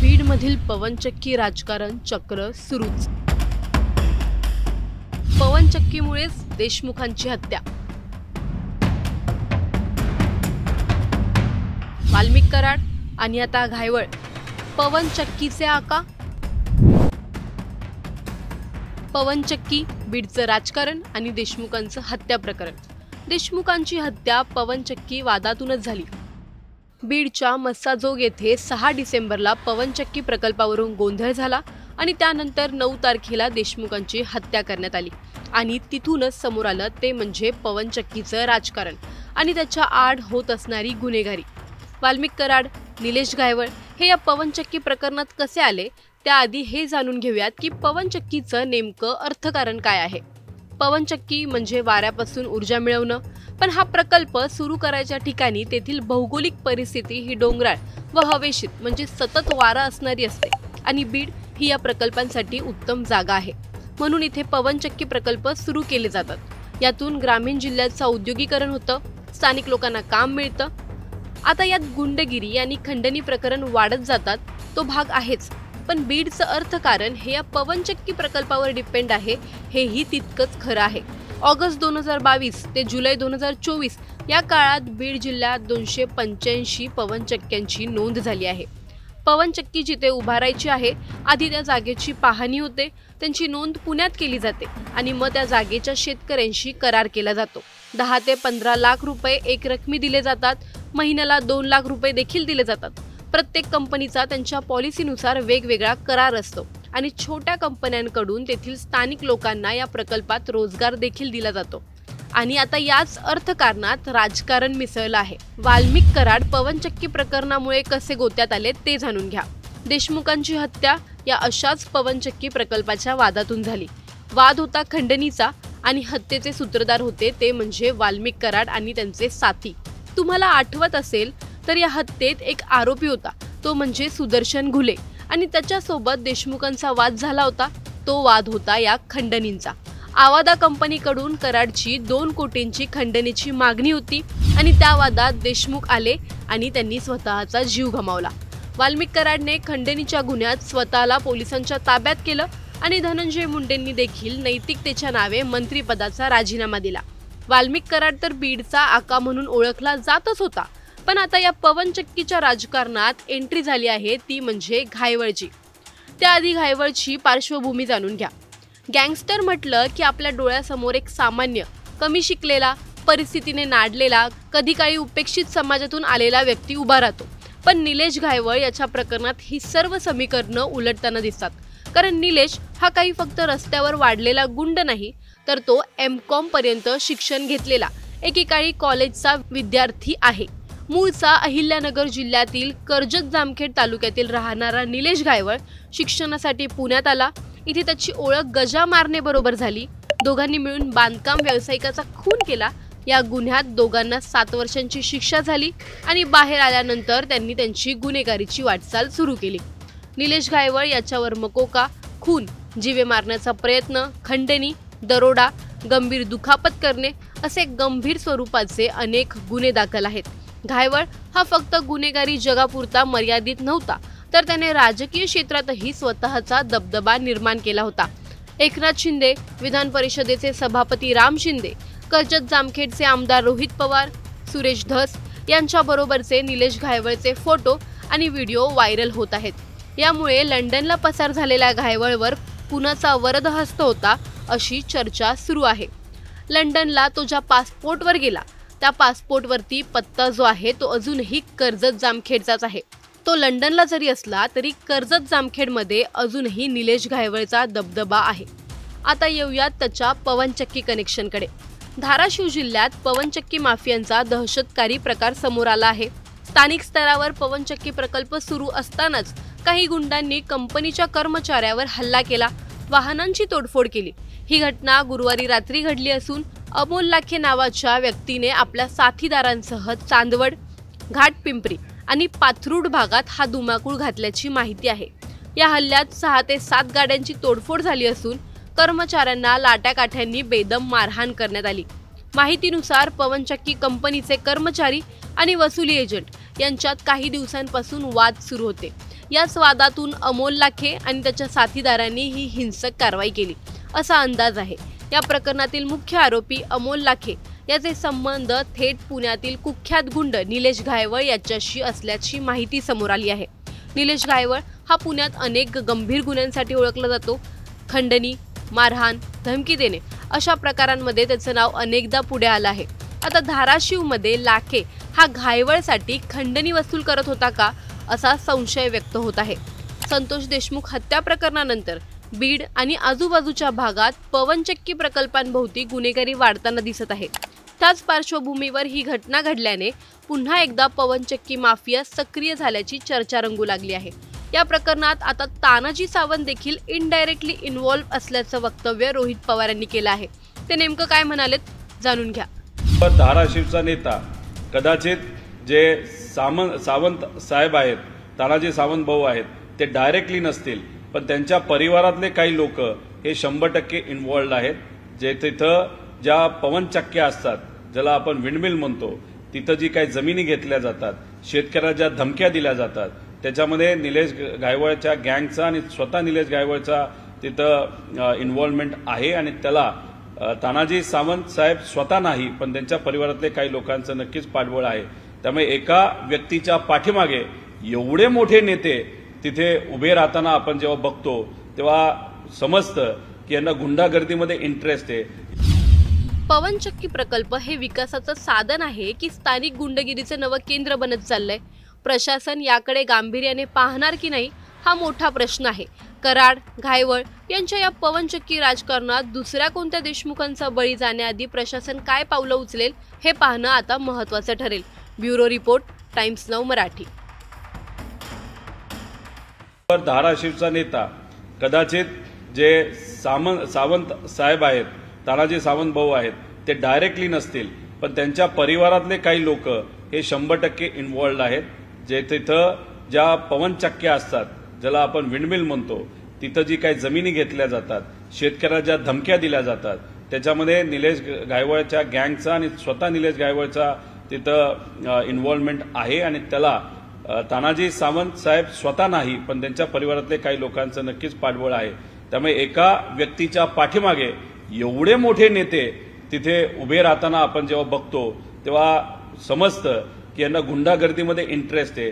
बीडमधील पवनचक्की राजकारण चक्र सुरूच। पवनचक्कीमुळेच देशमुखांची हत्या। वाल्मिक कराड आणि आता घायवळ, पवनचक्कीचे आका। पवनचक्की, बीडचं राजकारण आणि देशमुखांचं हत्या प्रकरण। देशमुखांची हत्या पवनचक्की वादातूनच झाली। बीडच्या मस्साजोग येथे 6 डिसेंबरला पवनचक्की प्रकल्पावरून गोंधळ झाला आणि त्यानंतर 9 तारखेला देशमुखांची हत्या करण्यात आली आणि तिथूनच समोर आलं ते म्हणजे पवनचक्कीचं राजकारण आणि त्याच्या आड होत असणारी गुन्हेगारी। वाल्मिक कराड, निलेश घायवळ हे या पवनचक्की प्रकरणात कसे आले त्याआधी हे जाणून घेऊयात की पवनचक्कीचं नेमकं अर्थकारण काय आहे। पवनचक्की म्हणजे वाऱ्यापासून ऊर्जा मिळवणं, पण हा प्रकल्प सुरू करायच्या ठिकाणी तेथील भौगोलिक परिस्थिती ही डोंगराळ व हवेशीर म्हणजे सतत वारा असणारी असते आणि बीड ही या प्रकल्पांसाठी उत्तम जागा आहे, म्हणून इथे पवनचक्की प्रकल्प सुरू केले जातात। यातून ग्रामीण जिल्ह्याचं औद्योगिकरण होतं, स्थानिक लोकांना काम मिळतं। आता यात गुंडगिरी आणि खंडणी प्रकरण वाढत जातात, तो भाग आहेच, पण बीडचं अर्थकारण हे या पवनचक्की प्रकल्पावर डिपेंड आहे हेही तितकंच खरं आहे। ऑगस्ट 2022 ते जुलै 2024 या काळात बीड जिल्ह्यात 285 पवनचक्क्यांची नोंद झाली आहे। पवनचक्की जिथे उभारायची आहे आधी त्या जागेची पाहणी होते, त्यांची नोंद पुण्यात केली जाते आणि मग त्या जागेच्या शेतकऱ्यांशी करार केला जातो। 10 ते 15 लाख रुपये एक रकमी दिले जातात, महिन्याला 2 लाख रुपये देखील दिले जातात। प्रत्येक कंपनीचा त्यांच्या पॉलिसीनुसार वेगवेगळा करार असतो आणि छोट्या कंपन्यांकडून तेथील स्थानिक लोकांना या प्रकल्पात रोजगार देखील दिला जातो आणि आता याच अर्थकारणात राजकारण मिसळलं आहे। वाल्मिक कराड पवनचक्की प्रकरणामुळे कसे गोत्यात आले ते जाणून घ्या। देशमुखांची हत्या या अशाच पवनचक्की प्रकल्पाच्या वादातून झाली। वाद होता खंडणीचा आणि हत्येचे सूत्रधार होते ते म्हणजे वाल्मिक कराड आणि त्यांचे साथी। तुम्हाला आठवत असेल तर या हत्येत एक आरोपी होता, तो म्हणजे सुदर्शन घुले आणि त्याच्यासोबत देशमुखांचा वाद झाला होता। तो वाद होता या खंडणींचा। आवादा कंपनीकडून कराडची 2 कोटींची खंडणीची मागणी होती आणि त्या वादात देशमुख आले आणि त्यांनी स्वतःचा जीव गमावला। वाल्मिक कराडने खंडणीच्या गुन्ह्यात स्वतःला पोलिसांच्या ताब्यात केलं आणि धनंजय मुंडेंनी देखील नैतिकतेच्या नावे मंत्रिपदाचा राजीनामा दिला। वाल्मिक कराड तर बीडचा आका म्हणून ओळखला जातच होता, पण आता या पवनचक्कीच्या राजकारणात एंट्री झाली आहे ती म्हणजे घायवळची। त्याआधी घायवळची पार्श्वभूमी जाणून घ्या। गँगस्टर म्हटलं की आपल्या डोळ्यासमोर एक सामान्य, कमी शिकलेला, परिस्थितीने नाडलेला, कधी काळी उपेक्षित समाजातून आलेला व्यक्ती उभा राहतो, पण निलेश घायवळ याच्या प्रकरणात ही सर्व समीकरणं उलटताना दिसतात। कारण निलेश हा काही फक्त रस्त्यावर वाढलेला गुंड नाही, तर तो M.Com पर्यंत शिक्षण घेतलेला एकेकाळी कॉलेजचा विद्यार्थी आहे। मूळचा अहिल्यानगर जिल्ह्यातील कर्जत जामखेड तालुक्यातील राहणारा निलेश घायवळ शिक्षणासाठी पुण्यात आला। इथे त्याची ओळख गजा मारणे बरोबर झाली। दोघांनी मिळून बांधकाम व्यावसायिकाचा खून केला। या गुन्ह्यात दोघांना 7 वर्षांची शिक्षा झाली आणि बाहेर आल्यानंतर त्यांनी त्यांची गुन्हेगारीची वाटचाल सुरू केली। निलेश घायवळ याच्यावर मकोका, खून, जीवे मारण्याचा प्रयत्न, खंडणी, दरोडा, गंभीर दुखापत करणे असे गंभीर स्वरूपाचे अनेक गुन्हे दाखल आहेत। घायवळ हा फक्त गुन्हेगारी जगापुरता मर्यादित नव्हता, तर त्याने राजकीय क्षेत्रातही स्वतःचा दबदबा निर्माण केला होता। एकनाथ शिंदे, विधान परिषदेचे सभापती राम शिंदे, कर्जत जामखेडचे आमदार रोहित पवार, सुरेश धस यांच्याबरोबरचे निलेश घायवळचे फोटो आणि व्हिडिओ व्हायरल होत आहेत। यामुळे लंडनला पसार झालेल्या घायवळवर कुणाचा वरदहस्त होता अशी चर्चा सुरू आहे। लंडनला तो ज्या पासपोर्टवर गेला त्या पासपोर्टवरती पत्ता जो आहे तो अजूनही कर्जत जामखेडचाच आहे। तो लंडनला जरी असला तरी कर्जत जामखेडमध्ये अजूनही निलेश घायवळचा दबदबा आहे। आता येऊयात त्याच्या पवनचक्की कनेक्शनकडे। धाराशिव जिल्ह्यात पवनचक्की माफियांचा दहशतकारी प्रकार समोर आला आहे। स्थानिक स्तरावर पवनचक्की प्रकल्प सुरू असतानाच काही गुंडांनी कंपनीच्या कर्मचाऱ्यावर हल्ला केला, वाहनांची तोडफोड केली। ही घटना गुरुवारी रात्री घडली असून अमोल लाखे नावाच्या व्यक्तीने आपल्या साथीदारांसह चांदवड, घाटपिंपरी आणि पाथरूड भागात हा धुमाकूळ घातल्याची माहिती आहे। या हल्ल्यात 6 ते 7 गाड्यांची तोडफोड झाली असून कर्मचाऱ्यांना लाट्याकाठ्यांनी बेदम मारहाण करण्यात आली। माहितीनुसार पवनचक्की कंपनीचे कर्मचारी आणि वसुली एजंट यांच्यात काही दिवसांपासून वाद सुरू होते। याच वादातून अमोल लाखे आणि त्याच्या साथीदारांनी ही हिंसक कारवाई केली असा अंदाज आहे। या प्रकरणातील मुख्य आरोपी अमोल लाखे याचे संबंध थेट पुण्यातील कुख्यात गुंड निलेश घायवळ याच्याशी असल्याची माहिती समोर आली आहे। निलेश घायवळ हा पुण्यात अनेक गंभीर गुन्ह्यांसाठी ओळखला जातो। खंडणी, मारहाण, धमकी देणे अशा प्रकारांमध्ये त्याचं नाव अनेकदा पुढे आलं आहे। आता धाराशिवमध्ये लाखे हा घायवळसाठी खंडणी वसूल करत होता का असा संशय व्यक्त होत आहे। संतोष देशमुख हत्या प्रकरणानंतर बीड आणि आजूबाजूच्या भागात पवनचक्की प्रकल्पांभोवती गुन्हेगारी वाढताना दिसत आहे। त्याच पार्श्वभूमीवर ही घटना घडल्याने पुन्हा एकदा पवनचक्की माफिया सक्रिय झाल्याची चर्चा रंगू लागली आहे। या प्रकरणात आता तानाजी सावंत देखील इनडायरेक्टली इन्व्हॉल्व असल्याचं वक्तव्य रोहित पवार यांनी केलं आहे। ते नेमकं काय म्हणालेत जाणून घ्या। धाराशिवचा नेता कदाचित जे सावंत साहेब आहेत, तानाजी सावंत भाऊ आहेत, ते डायरेक्टली नसतील, पण त्यांच्या परिवारातले काही लोक हे 100% इन्व्हॉल्ड आहेत। जे तिथं ज्या पवनचक्क्या असतात, ज्याला आपण विंडमिल म्हणतो, तिथं जी काही जमिनी घेतल्या जातात, शेतकऱ्याला ज्या धमक्या दिल्या जातात, त्याच्यामध्ये निलेश घायवळच्या गँगचा आणि स्वतः निलेश घायवळचा तिथं इन्व्हॉल्वमेंट आहे। आणि त्याला तानाजी सावंत साहेब स्वतः नाही, पण त्यांच्या परिवारातले काही लोकांचं नक्कीच पाठबळ आहे। त्यामुळे एका व्यक्तीच्या पाठीमागे एवढे मोठे नेते तिथे उभे राहताना आपण जेव्हा बघतो तेव्हा समजतं की यांना गुंडागर्दीमध्ये इंटरेस्ट आहे। पवनचक्की प्रकल्प हे विकासाचं साधन आहे की स्थानिक गुंडगिरीचं नवं केंद्र बनत चाललंय? प्रशासन याकडे गांभीर्याने पाहणार की नाही हा मोठा प्रश्न आहे। कराड, घायवळ यांच्या या पवनचक्की राजकारणात दुसऱ्या कोणत्या देशमुखांचा बळी जाण्याआधी प्रशासन काय पावलं उचलेल हे पाहणं आता महत्त्वाचं ठरेल। Bureau report, Times Now Marathi. धाराशिवचा नेता कदाचित जे सावंत साहेब आहेत, तानाजी सावंत भाऊ आहेत, ते डायरेक्टली नसतील, पण त्यांच्या परिवारातले काही लोक हे 100% इन्व्हॉल्ड आहेत। जे तिथं ज्या पवनचक्क्या असतात, ज्याला आपण विंडमिल म्हणतो, तिथं जी काही जमिनी घेतल्या जातात, शेतकऱ्याला ज्या धमक्या दिल्या जातात, त्याच्यामध्ये निलेश घायवळच्या गँगचा आणि स्वतः निलेश घायवळचा तिथं इन्व्हॉल्वमेंट आहे। आणि त्याला तानाजी सावंत साहेब स्वतः नाही, पण त्यांच्या परिवारातले काही लोकांचं नक्कीच पाठबळ आहे। त्यामुळे एका व्यक्तीच्या पाठीमागे एवढे मोठे नेते तिथे उभे राहताना आपण जेव्हा बघतो तेव्हा समजतं की यांना गुंडागर्दीमध्ये इंटरेस्ट आहे।